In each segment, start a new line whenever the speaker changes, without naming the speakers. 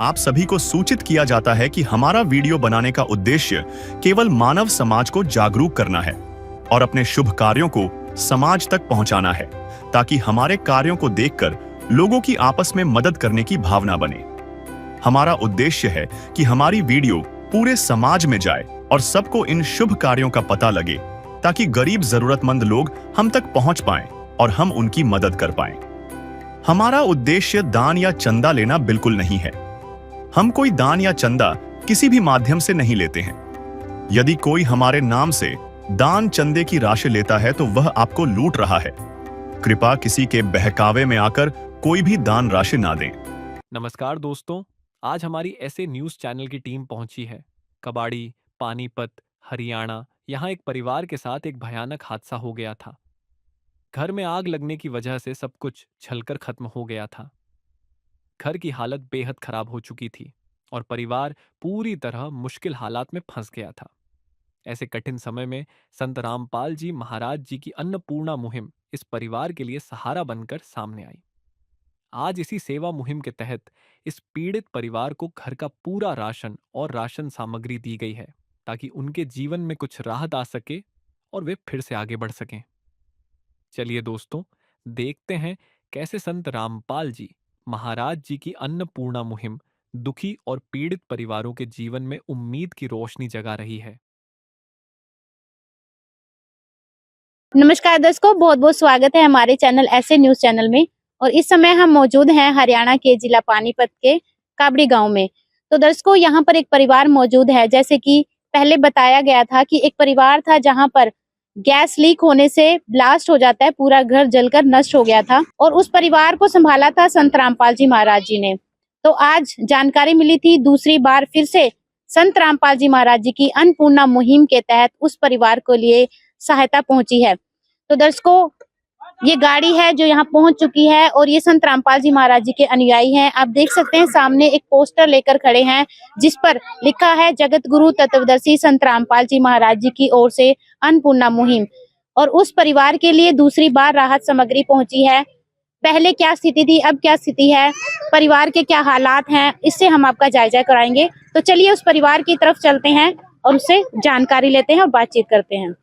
आप सभी को सूचित किया जाता है कि हमारा वीडियो बनाने का उद्देश्य केवल मानव समाज को जागरूक करना है और अपने शुभ कार्यों को समाज तक पहुंचाना है, ताकि हमारे कार्यों को देखकर लोगों की आपस में मदद करने की भावना बने। हमारा उद्देश्य है कि हमारी वीडियो पूरे समाज में जाए और सबको इन शुभ कार्यों का पता लगे, ताकि गरीब जरूरतमंद लोग हम तक पहुंच पाएं और हम उनकी मदद कर पाएं। हमारा उद्देश्य दान या चंदा लेना बिल्कुल नहीं है। हम कोई दान या चंदा किसी भी माध्यम से नहीं लेते हैं। यदि कोई हमारे नाम से दान चंदे की राशि लेता है तो वह आपको लूट रहा है। कृपया किसी के बहकावे में आकर कोई भी दान राशि ना दें।
नमस्कार दोस्तों, आज हमारी ऐसे न्यूज़ चैनल की टीम पहुंची है कबाड़ी, पानीपत, हरियाणा। यहाँ एक परिवार के साथ एक भयानक हादसा हो गया था। घर में आग लगने की वजह से सब कुछ जलकर खत्म हो गया था। घर की हालत बेहद खराब हो चुकी थी और परिवार पूरी तरह मुश्किल हालात में फंस गया था। ऐसे कठिन समय में संत रामपाल जी महाराज जी की अन्नपूर्णा मुहिम इस परिवार के लिए सहारा बनकर सामने आई। आज इसी सेवा मुहिम के तहत इस पीड़ित परिवार को घर का पूरा राशन और राशन सामग्री दी गई है, ताकि उनके जीवन में कुछ राहत आ सके और वे फिर से आगे बढ़ सकें। चलिए दोस्तों, देखते हैं कैसे संत रामपाल जी महाराज जी की अन्नपूर्णा मुहिम दुखी और पीड़ित परिवारों के जीवन में उम्मीद की रोशनी जगा रही है।
नमस्कार दर्शकों, बहुत बहुत स्वागत है हमारे चैनल ऐसे न्यूज चैनल में। और इस समय हम मौजूद हैं हरियाणा के जिला पानीपत के काबड़ी गांव में। तो दर्शकों, यहाँ पर एक परिवार मौजूद है। जैसे कि पहले बताया गया था कि एक परिवार था जहाँ पर गैस लीक होने से ब्लास्ट हो जाता है, पूरा घर जलकर नष्ट हो गया था और उस परिवार को संभाला था संत रामपाल जी महाराज जी ने। तो आज जानकारी मिली थी दूसरी बार फिर से संत रामपाल जी महाराज जी की अन्नपूर्णा मुहिम के तहत उस परिवार को लिए सहायता पहुंची है। तो दर्शकों, ये गाड़ी है जो यहाँ पहुंच चुकी है और ये संत रामपाल जी महाराज जी के अनुयायी हैं। आप देख सकते हैं सामने एक पोस्टर लेकर खड़े हैं जिस पर लिखा है जगत गुरु तत्वदर्शी संत रामपाल जी महाराज जी की ओर से अन्नपूर्णा मुहिम। और उस परिवार के लिए दूसरी बार राहत सामग्री पहुंची है। पहले क्या स्थिति थी, अब क्या स्थिति है, परिवार के क्या हालात हैं, इससे हम आपका जायजा कराएंगे। तो चलिए उस परिवार की तरफ चलते हैं और उससे जानकारी लेते हैं और बातचीत करते हैं।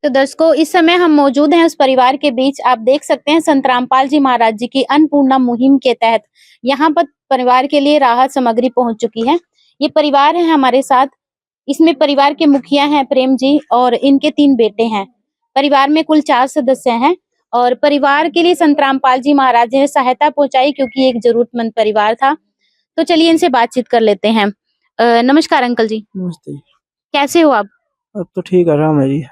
तो दर्शकों, इस समय हम मौजूद हैं उस परिवार के बीच। आप देख सकते हैं संत रामपाल जी महाराज जी की अन्नपूर्णा मुहिम के तहत यहाँ पर परिवार के लिए राहत सामग्री पहुंच चुकी है। ये परिवार है हमारे साथ। इसमें परिवार के मुखिया हैं प्रेम जी और इनके 3 बेटे हैं। परिवार में कुल 4 सदस्य हैं और परिवार के लिए संत रामपाल जी महाराज जी ने सहायता पहुंचाई क्योंकि एक जरूरतमंद परिवार था। तो चलिए इनसे बातचीत कर लेते हैं। नमस्कार अंकल जी।
नमस्ते।
कैसे हो आप?
अब तो ठीक है, आराम है जी।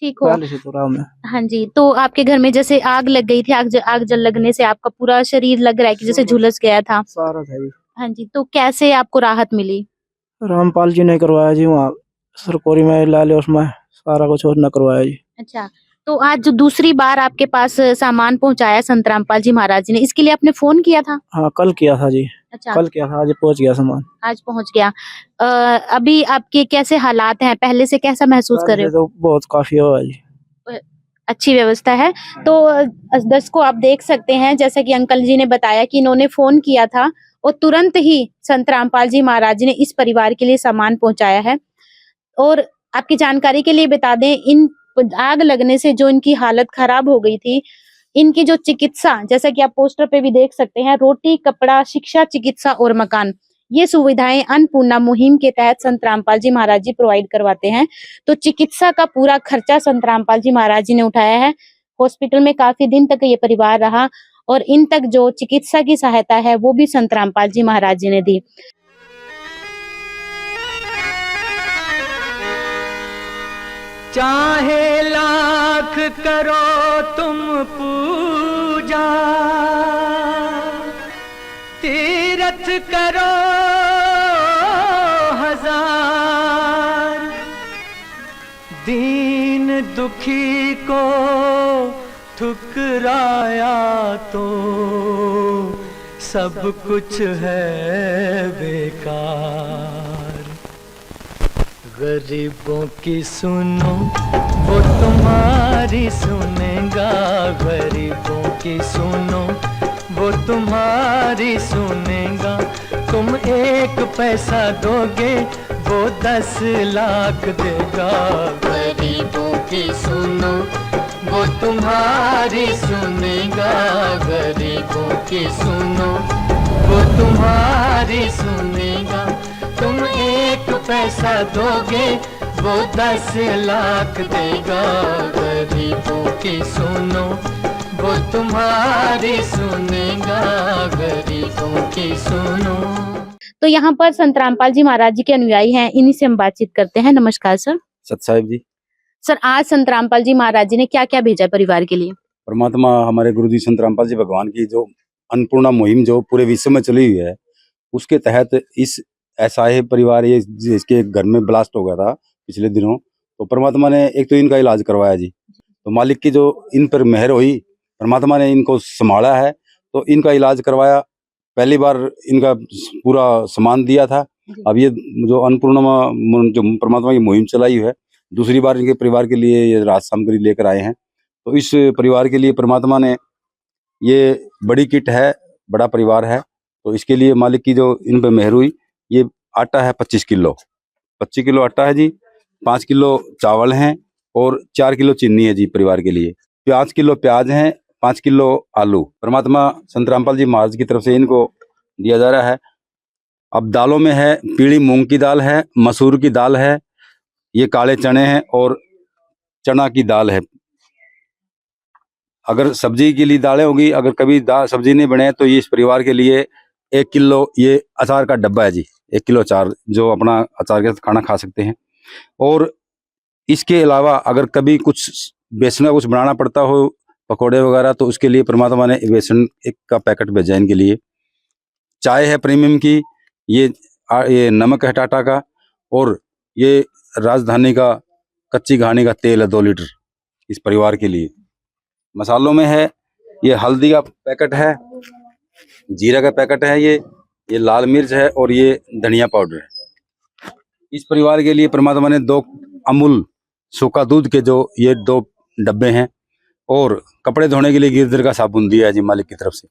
ठीक हो?
पहले से तो आराम है।
हाँ जी। तो आपके घर में जैसे आग लग गई थी, आग जल लगने से आपका पूरा शरीर लग रहा है कि जैसे झुलस गया था।
सारा था जी।
हाँ जी। तो कैसे आपको राहत मिली?
रामपाल जी ने करवाया जी, वहाँ सरकोरी में ला ले उसमें सारा कुछ और न करवाया जी।
अच्छा, तो आज जो दूसरी बार आपके पास सामान पहुंचाया संत रामपाल जी महाराज जी ने, इसके लिए आपने फोन किया था?
हाँ, कल किया था जी।
अच्छा,
कल किया था, आज पहुंच गया सामान।
आज पहुंच गया। अभी आपके कैसे हालात हैं, पहले से कैसा महसूस कर रहे हो?
तो बहुत काफी हुआ जी।
अच्छी व्यवस्था है। तो दर्शकों, आप देख सकते हैं जैसा कि अंकल जी ने बताया कि इन्होंने फोन किया था और तुरंत ही संत रामपाल जी महाराज जी ने इस परिवार के लिए सामान पहुंचाया है। और आपकी जानकारी के लिए बता दें, इन आग लगने से जो इनकी हालत खराब हो गई थी, इनकी जो चिकित्सा, जैसा कि आप पोस्टर पे भी देख सकते हैं, रोटी, कपड़ा, शिक्षा, चिकित्सा और मकान, ये सुविधाएं अन्नपूर्णा मुहिम के तहत संत रामपाल जी महाराज जी प्रोवाइड करवाते हैं। तो चिकित्सा का पूरा खर्चा संत रामपाल जी महाराज जी ने उठाया है। हॉस्पिटल में काफी दिन तक ये परिवार रहा और इन तक जो चिकित्सा की सहायता है वो भी संत रामपाल जी महाराज जी ने दी।
चाहे लाख करो तुम पूजा, तीरथ करो हजार, दीन दुखी को ठुकराया तो सब कुछ है बेकार। गरीबों की सुनो तुम्हारी सुनेगा, गरीबों की सुनो वो तुम्हारी सुनेगा। तुम 1 पैसा दोगे वो 10 लाख देगा। गरीबों की सुनो वो तुम्हारी सुनेगा, गरीबों की सुनो वो तुम्हारी सुनेगा। तुम 1 पैसा दोगे वो 10 लाख देगा। गरीबों की सुनो वो तुम्हारी सुनेगा, गरीबों की सुनो।
तो यहाँ पर संत रामपाल जी महाराज जी के अनुयायी हैं, इन्हीं से हम बातचीत करते हैं। नमस्कार सर।
सत साहिब जी।
सर, आज संत रामपाल जी महाराज जी ने क्या क्या भेजा परिवार के लिए?
परमात्मा हमारे गुरु जी संत रामपाल जी भगवान की जो अन्नपूर्णा मुहिम जो पूरे विश्व में चली हुई है, उसके तहत इस असहाय परिवार ये जिसके घर में ब्लास्ट हो गया था पिछले दिनों, तो परमात्मा ने एक तो इनका इलाज करवाया जी। तो मालिक की जो इन पर मेहर हुई, परमात्मा ने इनको संभाला है, तो इनका इलाज करवाया। पहली बार इनका पूरा सामान दिया था। अब ये जो अन्नपूर्णा जो परमात्मा की मुहिम चलाई है, दूसरी बार इनके परिवार के लिए ये राहत सामग्री लेकर आए हैं। तो इस परिवार के लिए परमात्मा ने ये बड़ी किट है, बड़ा परिवार है, तो इसके लिए मालिक की जो इन पर मेहर हुई। ये आटा है 25 किलो, 25 किलो आटा है जी, 5 किलो चावल हैं और 4 किलो चीनी है जी परिवार के लिए। 5 किलो प्याज हैं, 5 किलो आलू परमात्मा संत रामपाल जी महाराज की तरफ से इनको दिया जा रहा है। अब दालों में है, पीली मूंग की दाल है, मसूर की दाल है, ये काले चने हैं और चना की दाल है। अगर सब्जी के लिए दालें होगी, अगर कभी दाल सब्जी नहीं बने तो ये इस परिवार के लिए 1 किलो ये अचार का डब्बा है जी, 1 किलो अचार जो अपना अचार के साथ खाना खा सकते हैं। और इसके अलावा अगर कभी कुछ बेसन का कुछ बनाना पड़ता हो, पकोड़े वगैरह, तो उसके लिए परमात्मा ने बेसन 1 का पैकेट भेजा इनके लिए। चाय है प्रीमियम की, ये नमक है टाटा का, और ये राजधानी का कच्ची घानी का तेल है 2 लीटर इस परिवार के लिए। मसालों में है, ये हल्दी का पैकेट है, जीरा का पैकेट है, ये लाल मिर्च है और ये धनिया पाउडर है। इस परिवार के लिए परमात्मा ने 2 अमूल सूखा दूध के जो ये 2 डब्बे हैं, और कपड़े धोने के लिए गिरदर का साबुन दिया है जी मालिक की तरफ से।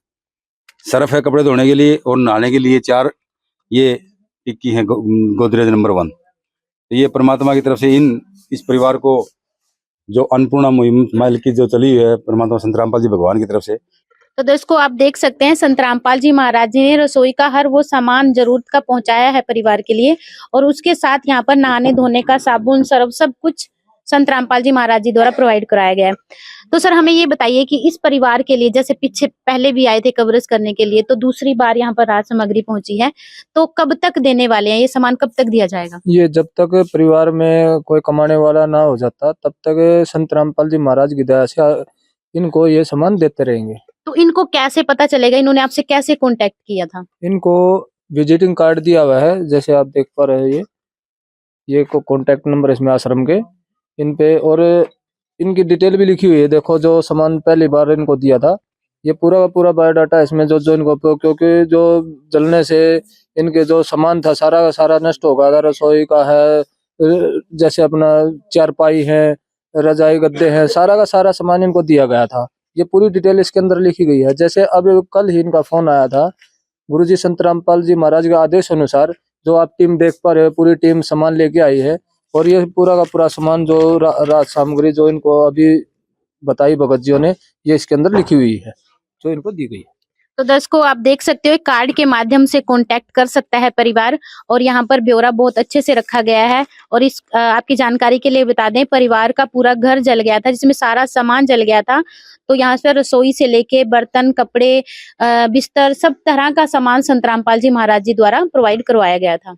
सर्फ है कपड़े धोने के लिए, और नहाने के लिए 4 ये टिक्की है गोदरेज नंबर 1। तो ये परमात्मा की तरफ से इस परिवार को जो अन्नपूर्णा मुहिम मालिक की जो चली है परमात्मा संत रामपाल जी भगवान की तरफ से।
तो दोस्तों, आप देख सकते हैं संत रामपाल जी महाराज जी ने रसोई का हर वो सामान जरूरत का पहुंचाया है परिवार के लिए, और उसके साथ यहाँ पर नहाने धोने का साबुन, सर्फ, सब कुछ संत रामपाल जी महाराज जी द्वारा प्रोवाइड कराया गया है। तो सर, हमें ये बताइए कि इस परिवार के लिए, जैसे पीछे पहले भी आए थे कवरेज करने के लिए, तो दूसरी बार यहाँ पर राहत सामग्री पहुंची है, तो कब तक देने वाले हैं? ये सामान कब तक दिया जाएगा?
ये जब तक परिवार में कोई कमाने वाला ना हो जाता, तब तक संत रामपाल जी महाराज की दया से इनको ये सामान देते रहेंगे।
तो इनको कैसे पता चलेगा? इन्होंने आपसे कैसे कांटेक्ट किया था?
इनको विजिटिंग कार्ड दिया हुआ है, जैसे आप देख पा रहे हैं, ये को कांटेक्ट नंबर इसमें आश्रम के इन पे, और इनकी डिटेल भी लिखी हुई है। देखो, जो सामान पहली बार इनको दिया था, ये पूरा का पूरा बायोडाटा इसमें जो इनको, क्योंकि जो जलने से इनके जो सामान था सारा का सारा नष्ट हो गया था। रसोई का है, जैसे अपना चारपाई है, रजाई गद्दे हैं, सारा का सारा सामान इनको दिया गया था। ये पूरी डिटेल इसके अंदर लिखी गई है। जैसे अब कल ही इनका फोन आया था, गुरुजी संत रामपाल जी महाराज के आदेश अनुसार जो आप टीम देख पा रहे हो, पूरी टीम सामान लेके आई है, और ये पूरा का पूरा सामान जो राहत सामग्री जो इनको अभी बताई भगत जियों ने, ये इसके अंदर लिखी हुई है जो इनको दी गई है।
तो दर्शकों, आप देख सकते हो कार्ड के माध्यम से कांटेक्ट कर सकता है परिवार, और यहाँ पर ब्यौरा बहुत अच्छे से रखा गया है। और इस आपकी जानकारी के लिए बता दें, परिवार का पूरा घर जल गया था, जिसमें सारा सामान जल गया था। तो यहाँ से रसोई से लेके बर्तन, कपड़े, बिस्तर, सब तरह का सामान संत रामपाल जी महाराज जी द्वारा प्रोवाइड करवाया गया था।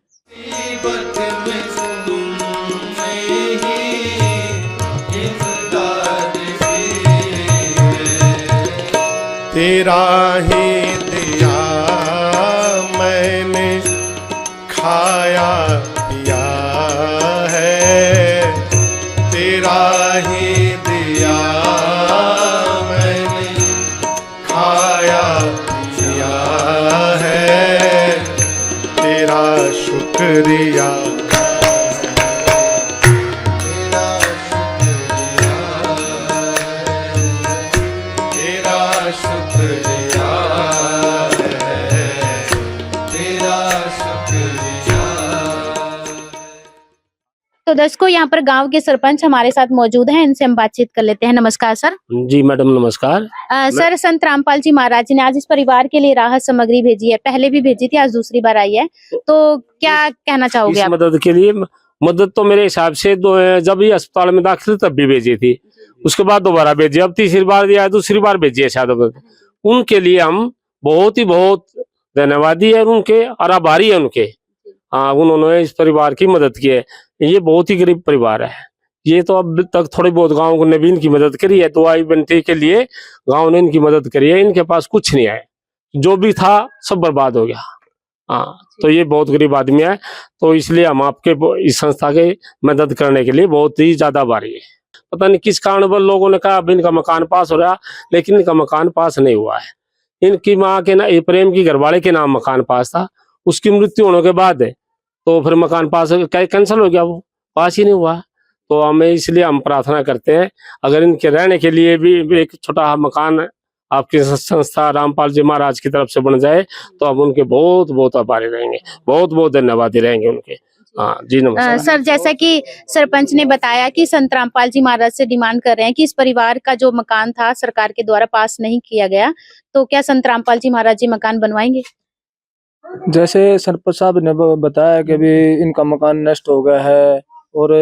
तेरा ही दिया मैंने खाया पिया है, तेरा ही दिया मैंने खाया पिया है, तेरा शुक्रिया।
तो दर्शकों यहाँ पर गांव के सरपंच हमारे साथ मौजूद हैं, इनसे हम बातचीत कर लेते हैं। नमस्कार सर।
जी मैडम नमस्कार।
सर, संत रामपाल जी महाराज जी ने आज इस परिवार के लिए राहत सामग्री भेजी है, पहले भी भेजी थी, आज दूसरी बार आई है, तो क्या कहना चाहोगे
इस
आप?
मदद के लिए मदद तो मेरे हिसाब से जब ये अस्पताल में दाखिल थे तब भी भेजी थी, उसके बाद दोबारा भेजी, अब तीसरी बार या दूसरी बार भेजी है शायद। उनके लिए हम बहुत धन्यवादी है उनके और आभारी है उनके। हाँ, उन्होंने इस परिवार की मदद की है। ये बहुत ही गरीब परिवार है, ये तो अब तक थोड़ी बहुत गांव ने भी इनकी मदद करी है, दवाई बनने के लिए गांव ने इनकी मदद करी है। इनके पास कुछ नहीं है, जो भी था सब बर्बाद हो गया। हाँ, तो ये बहुत गरीब आदमी है, तो इसलिए हम आपके इस संस्था के मदद करने के लिए बहुत ही ज्यादा आभारी है। पता नहीं किस कारण पर लोगों ने कहा अब इनका मकान पास हो रहा, लेकिन इनका मकान पास नहीं हुआ है। इनकी माँ के ना प्रेम की घरवाले के नाम मकान पास था, उसकी मृत्यु होने के बाद तो फिर मकान पास कैंसिल हो गया, वो पास ही नहीं हुआ। तो हमें इसलिए हम प्रार्थना करते हैं अगर इनके रहने के लिए भी एक छोटा मकान आपकी संस्था रामपाल जी महाराज की तरफ से बन जाए तो हम उनके बहुत आभारी रहेंगे, बहुत धन्यवादी रहेंगे उनके। हाँ जी नमस्कार।
सर, जैसा कि सरपंच ने बताया कि संत रामपाल जी महाराज से डिमांड कर रहे हैं कि इस परिवार का जो मकान था सरकार के द्वारा पास नहीं किया गया, तो क्या संत रामपाल जी महाराज जी मकान बनवाएंगे?
जैसे सरपंच साहब ने बताया कि अभी इनका मकान नष्ट हो गया है और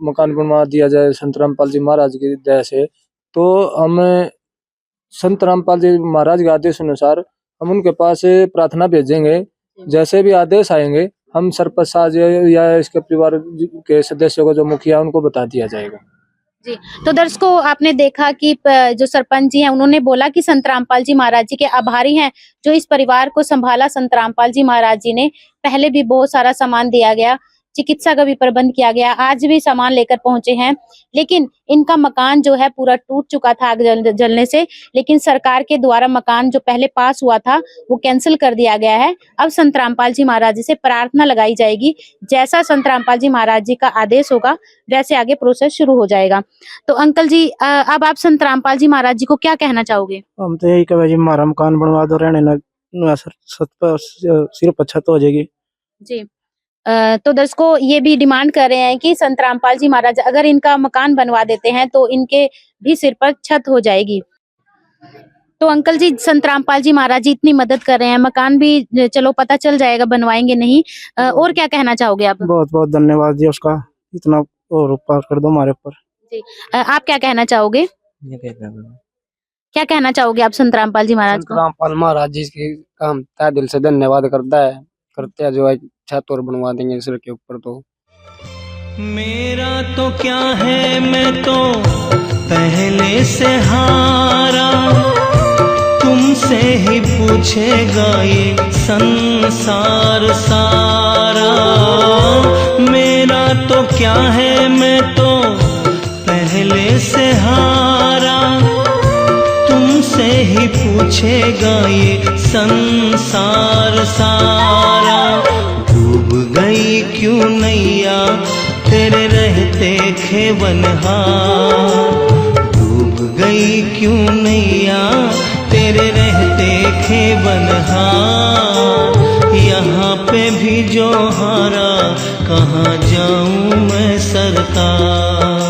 मकान बनवा दिया जाए संत रामपाल जी महाराज की दया से, तो हम संत रामपाल जी महाराज के आदेश अनुसार हम उनके पास प्रार्थना भेजेंगे। जैसे भी आदेश आएंगे हम सरपंच साहब या इसके परिवार के सदस्यों को, जो मुखिया, उनको बता दिया जाएगा।
जी, तो दर्शकों आपने देखा कि जो सरपंच जी हैं उन्होंने बोला कि संत रामपाल जी महाराज जी के आभारी हैं, जो इस परिवार को संभाला। संत रामपाल जी महाराज जी ने पहले भी बहुत सारा सामान दिया गया, चिकित्सा का भी प्रबंध किया गया, आज भी सामान लेकर पहुंचे हैं, लेकिन इनका मकान जो है पूरा टूट चुका था आग जलने से, लेकिन सरकार के द्वारा मकान जो पहले पास हुआ था वो कैंसिल कर दिया गया है। अब संत रामपाल जी महाराज जी से प्रार्थना लगाई जाएगी, जैसा संत रामपाल जी महाराज जी का आदेश होगा वैसे आगे प्रोसेस शुरू हो जाएगा। तो अंकल जी, अब आप संत रामपाल जी महाराज जी को क्या कहना चाहोगे?
हम तो यही कहे जी, हमारा मकान बनवा दो, रहने सिर्फ अच्छा तो हो जाएगी
जी। तो दर्शकों ये भी डिमांड कर रहे हैं कि संत रामपाल जी महाराज अगर इनका मकान बनवा देते हैं तो इनके भी सिर पर छत हो जाएगी। तो अंकल जी, संत रामपाल जी महाराज जी इतनी मदद कर रहे हैं, मकान भी चलो पता चल जाएगा बनवाएंगे नहीं, और क्या कहना चाहोगे आप?
बहुत धन्यवाद जी उसका, इतना और उपकार कर दो हमारे ऊपर
जी। आप क्या कहना चाहोगे? क्या कहना चाहोगे आप संत रामपाल जी महाराज को?
रामपाल महाराज जी के काम तहे दिल से धन्यवाद करते हैं, जो है छत और बनवा देंगे सिर के ऊपर। तो
मेरा तो क्या है, मैं तो पहले से हारा, तुमसे ही पूछेगा ये संसार सारा। मेरा तो क्या है, मैं तो पहले से हारा, तुमसे ही पूछेगा ये संसार सारा। डूब गई क्यों नैया तेरे रहते खेवनहार, डूब गई क्यों नैया तेरे रहते खेवनहार। यहाँ पे भी जो हारा, कहाँ जाऊँ मैं सरकार।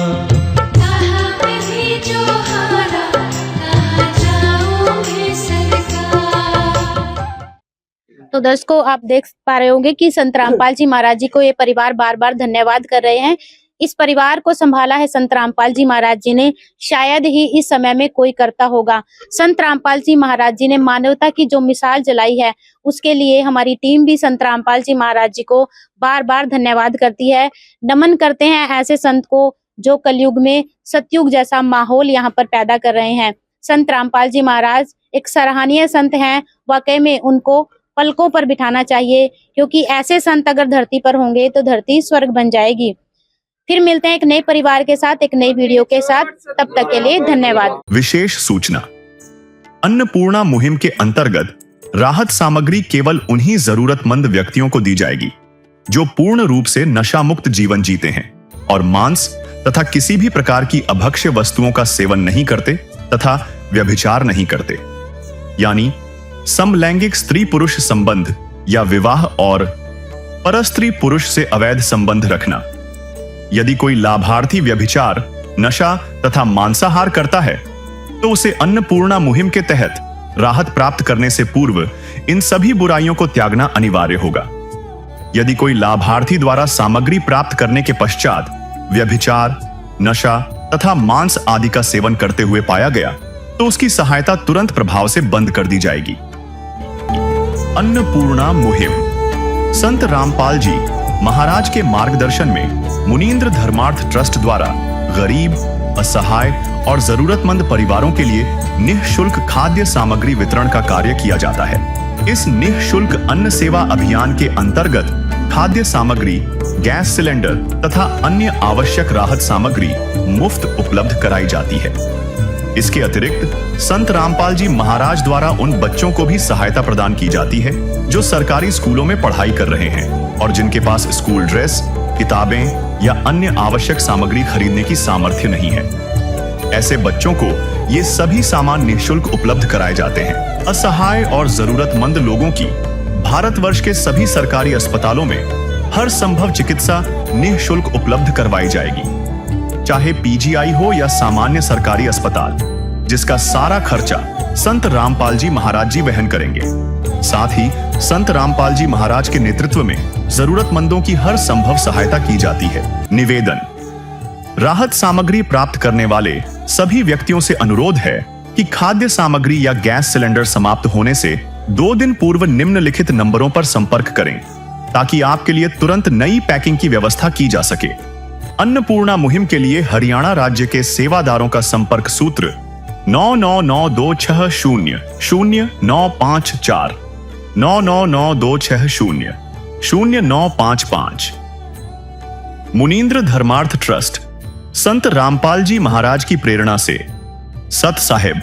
तो दर्शकों आप देख पा रहे होंगे कि संत रामपाल जी महाराज जी को ये परिवार बार बार धन्यवाद कर रहे हैं। इस परिवार को संभाला है संत रामपाल जी महाराज जी ने, शायद ही इस समय में कोई करता होगा। संत रामपाल जी महाराज जी ने मानवता की जो मिसाल जलाई है, उसके लिए हमारी टीम भी संत रामपाल जी महाराज जी को बार बार धन्यवाद करती है। नमन करते हैं ऐसे संत को जो कलयुग में सतयुग जैसा माहौल यहाँ पर पैदा कर रहे हैं। संत रामपाल जी महाराज एक सराहनीय संत हैं, वाकई में उनको पलकों पर बिठाना चाहिए, क्योंकि ऐसे संत अगर धरती पर होंगे तो धरती स्वर्ग बन जाएगी। फिर मिलते हैं एक नए परिवार के साथ, एक नई वीडियो के साथ, तब तक के लिए धन्यवाद।
विशेष सूचना, अन्नपूर्णा मुहिम के अंतर्गत राहत सामग्री केवल उन्हीं जरूरतमंद व्यक्तियों को दी जाएगी जो पूर्ण रूप से नशा मुक्त जीवन जीते हैं और मांस तथा किसी भी प्रकार की अभक्ष्य वस्तुओं का सेवन नहीं करते तथा व्यभिचार नहीं करते, यानी समलैंगिक स्त्री पुरुष संबंध या विवाह और परस्त्री पुरुष से अवैध संबंध रखना। यदि कोई लाभार्थी व्यभिचार, नशा तथा मांसाहार करता है तो उसे अन्नपूर्णा मुहिम के तहत राहत प्राप्त करने से पूर्व इन सभी बुराइयों को त्यागना अनिवार्य होगा। यदि कोई लाभार्थी द्वारा सामग्री प्राप्त करने के पश्चात व्यभिचार, नशा तथा मांस आदि का सेवन करते हुए पाया गया तो उसकी सहायता तुरंत प्रभाव से बंद कर दी जाएगी। अन्नपूर्णा मुहिम। संत रामपाल जी महाराज के मार्गदर्शन में मुनींद्र धर्मार्थ ट्रस्ट द्वारा गरीब, असहाय और जरूरतमंद परिवारों के लिए निःशुल्क खाद्य सामग्री वितरण का कार्य किया जाता है। इस निःशुल्क अन्न सेवा अभियान के अंतर्गत खाद्य सामग्री, गैस सिलेंडर तथा अन्य आवश्यक राहत सामग्री मुफ्त उपलब्ध कराई जाती है। इसके अतिरिक्त संत रामपाल जी महाराज द्वारा उन बच्चों को भी सहायता प्रदान की जाती है जो सरकारी स्कूलों में पढ़ाई कर रहे हैं और जिनके पास स्कूल ड्रेस, किताबें या अन्य आवश्यक सामग्री खरीदने की सामर्थ्य नहीं है। ऐसे बच्चों को ये सभी सामान निःशुल्क उपलब्ध कराए जाते हैं। असहाय और जरूरतमंद लोगों की भारतवर्ष के सभी सरकारी अस्पतालों में हर संभव चिकित्सा निःशुल्क उपलब्ध करवाई जाएगी, चाहे पीजीआई हो या सामान्य सरकारी अस्पताल, जिसका सारा खर्चा संत रामपाल जी महाराज जी वहन करेंगे। साथ ही संत रामपाल जी महाराज के नेतृत्व में जरूरतमंदों की हर संभव सहायता की जाती है। निवेदन। राहत सामग्री प्राप्त करने वाले सभी व्यक्तियों से अनुरोध है कि खाद्य सामग्री या गैस सिलेंडर समाप्त होने से 2 दिन पूर्व निम्नलिखित नंबरों पर संपर्क करें ताकि आपके लिए तुरंत नई पैकिंग की व्यवस्था की जा सके। अन्नपूर्णा मुहिम के लिए हरियाणा राज्य के सेवादारों का संपर्क सूत्र 9992600954 9992600955। मुनींद्र धर्मार्थ ट्रस्ट संत रामपाल जी महाराज की प्रेरणा से सत साहिब